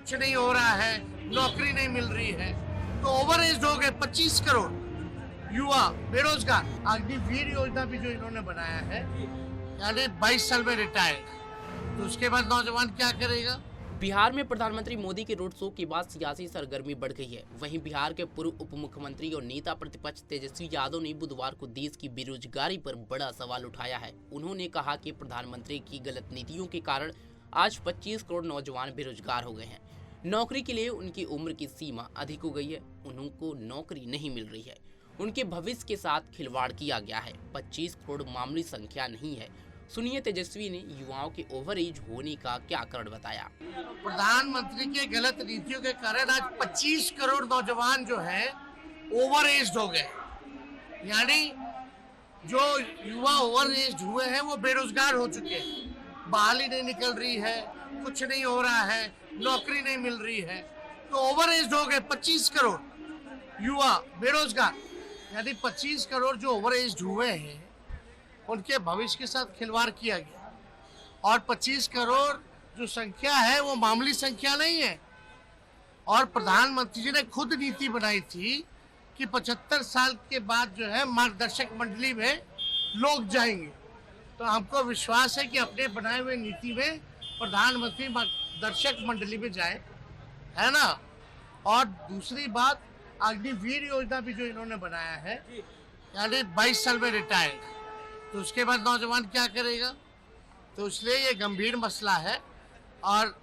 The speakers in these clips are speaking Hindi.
कुछ नहीं हो रहा है, नौकरी नहीं मिल रही है, तो ओवर एज हो गए 25 करोड़ युवा बेरोजगार। अग्निवीर योजना भी जो इन्होंने बनाया है, यानी 22 साल में रिटायर्ड, तो उसके बाद नौजवान क्या करेगा। बिहार में प्रधानमंत्री मोदी के रोड शो के बाद सियासी सरगर्मी बढ़ गई है। वहीं बिहार के पूर्व उप मुख्यमंत्री और नेता प्रतिपक्ष तेजस्वी यादव ने बुधवार को देश की बेरोजगारी पर बड़ा सवाल उठाया है। उन्होंने कहा कि प्रधानमंत्री की गलत नीतियों के कारण आज 25 करोड़ नौजवान बेरोजगार हो गए हैं। नौकरी के लिए उनकी उम्र की सीमा अधिक हो गई है, उनको नौकरी नहीं मिल रही है, उनके भविष्य के साथ खिलवाड़ किया गया है। 25 करोड़ मामूली संख्या नहीं है। सुनिए तेजस्वी ने युवाओं के ओवर एज होने का क्या कारण बताया। प्रधानमंत्री के गलत नीतियों के कारण आज 25 करोड़ नौजवान जो है ओवर एज हो गए, यानी जो युवा ओवर एज हुए हैं वो बेरोजगार हो चुके हैं। बहाली नहीं निकल रही है, कुछ नहीं हो रहा है, नौकरी नहीं मिल रही है, तो ओवर एज हो गए 25 करोड़ युवा बेरोजगार। यानी 25 करोड़ जो ओवर एज हुए हैं उनके भविष्य के साथ खिलवाड़ किया गया। और 25 करोड़ जो संख्या है वो मामूली संख्या नहीं है। और प्रधानमंत्री जी ने खुद नीति बनाई थी कि 75 साल के बाद जो है मार्गदर्शक मंडली में लोग जाएंगे। तो हमको विश्वास है कि अपने बनाए हुए नीति में प्रधानमंत्री मार्गदर्शक मंडली में जाए, है ना। और दूसरी बात, अग्निवीर योजना भी जो इन्होंने बनाया है, यानी 22 साल में रिटायर्ड, तो उसके बाद नौजवान क्या करेगा। तो इसलिए ये गंभीर मसला है। और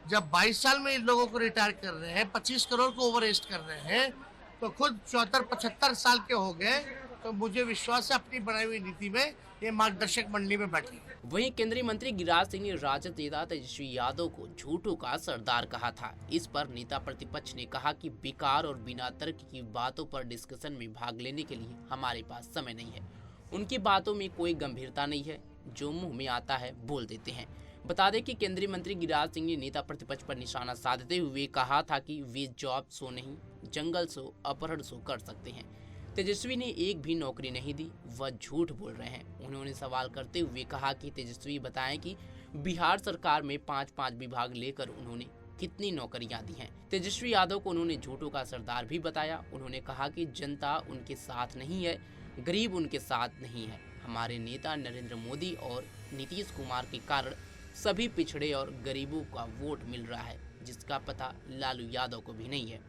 जब 22 साल में इन लोगों को रिटायर कर रहे हैं, 25 करोड़ को ओवर एज कर रहे हैं, तो खुद 74-75 साल के हो गए, तो मुझे विश्वास है अपनी बनाई हुई नीति में ये मार्गदर्शक मंडली में बैठे। वहीं केंद्रीय मंत्री गिरिराज सिंह ने राजद नेता तेजस्वी यादव को झूठों का सरदार कहा था। इस पर नेता प्रतिपक्ष ने कहा कि बेकार और बिना तर्क की बातों पर डिस्कशन में भाग लेने के लिए हमारे पास समय नहीं है। उनकी बातों में कोई गंभीरता नहीं है, जो मुंह में आता है बोल देते हैं। बता दें कि केंद्रीय मंत्री गिरिराज सिंह ने नेता प्रतिपक्ष पर निशाना साधते हुए कहा था कि वे जॉब शो नहीं, जंगल शो, अपहरण शो कर सकते हैं। तेजस्वी ने एक भी नौकरी नहीं दी, वह झूठ बोल रहे हैं। उन्होंने सवाल करते हुए कहा कि तेजस्वी बताएं कि बिहार सरकार में 5-5 विभाग लेकर उन्होंने कितनी नौकरियां दी हैं। तेजस्वी यादव को उन्होंने झूठों का सरदार भी बताया। उन्होंने कहा कि जनता उनके साथ नहीं है, गरीब उनके साथ नहीं है। हमारे नेता नरेंद्र मोदी और नीतीश कुमार के कारण सभी पिछड़े और गरीबों का वोट मिल रहा है, जिसका पता लालू यादव को भी नहीं है।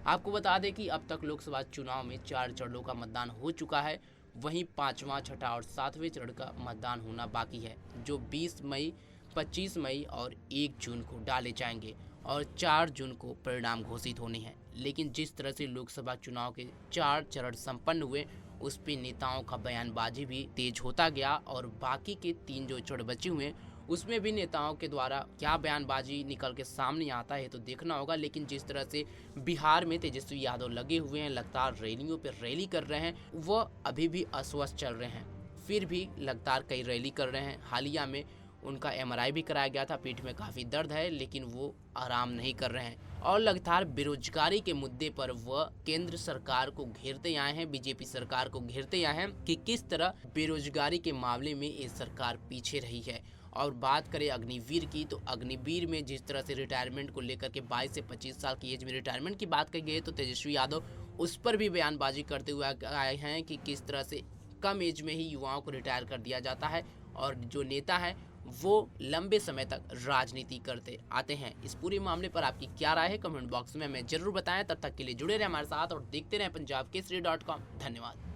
आपको बता दें कि अब तक लोकसभा चुनाव में 4 चरणों का मतदान हो चुका है। वहीं 5वां, 6ठा और 7वें चरण का मतदान होना बाकी है, जो 20 मई, 25 मई और 1 जून को डाले जाएंगे और 4 जून को परिणाम घोषित होने हैं। लेकिन जिस तरह से लोकसभा चुनाव के 4 चरण संपन्न हुए, उस पे नेताओं का बयानबाजी भी तेज होता गया और बाकी के 3 जो चरण बचे हुए उसमें भी नेताओं के द्वारा क्या बयानबाजी निकल के सामने आता है तो देखना होगा। लेकिन जिस तरह से बिहार में तेजस्वी यादव लगे हुए हैं, लगातार रैलियों पर रैली कर रहे हैं, वह अभी भी अस्वस्थ चल रहे हैं, फिर भी लगातार कई रैली कर रहे हैं। हालिया में उनका MRI भी कराया गया था, पीठ में काफ़ी दर्द है, लेकिन वो आराम नहीं कर रहे हैं और लगातार बेरोजगारी के मुद्दे पर वह केंद्र सरकार को घेरते आए हैं, बीजेपी सरकार को घेरते आए हैं कि किस तरह बेरोजगारी के मामले में ये सरकार पीछे रही है। और बात करें अग्निवीर की, तो अग्निवीर में जिस तरह से रिटायरमेंट को लेकर के 22 से 25 साल की एज में रिटायरमेंट की बात कही गई, तो तेजस्वी यादव उस पर भी बयानबाजी करते हुए आए हैं कि किस तरह से कम एज में ही युवाओं को रिटायर कर दिया जाता है और जो नेता है वो लंबे समय तक राजनीति करते आते हैं। इस पूरे मामले पर आपकी क्या राय है, कमेंट बॉक्स में हमें जरूर बताएं। तब तक के लिए जुड़े रहें हमारे साथ और देखते रहें पंजाबकेसरी.com। धन्यवाद।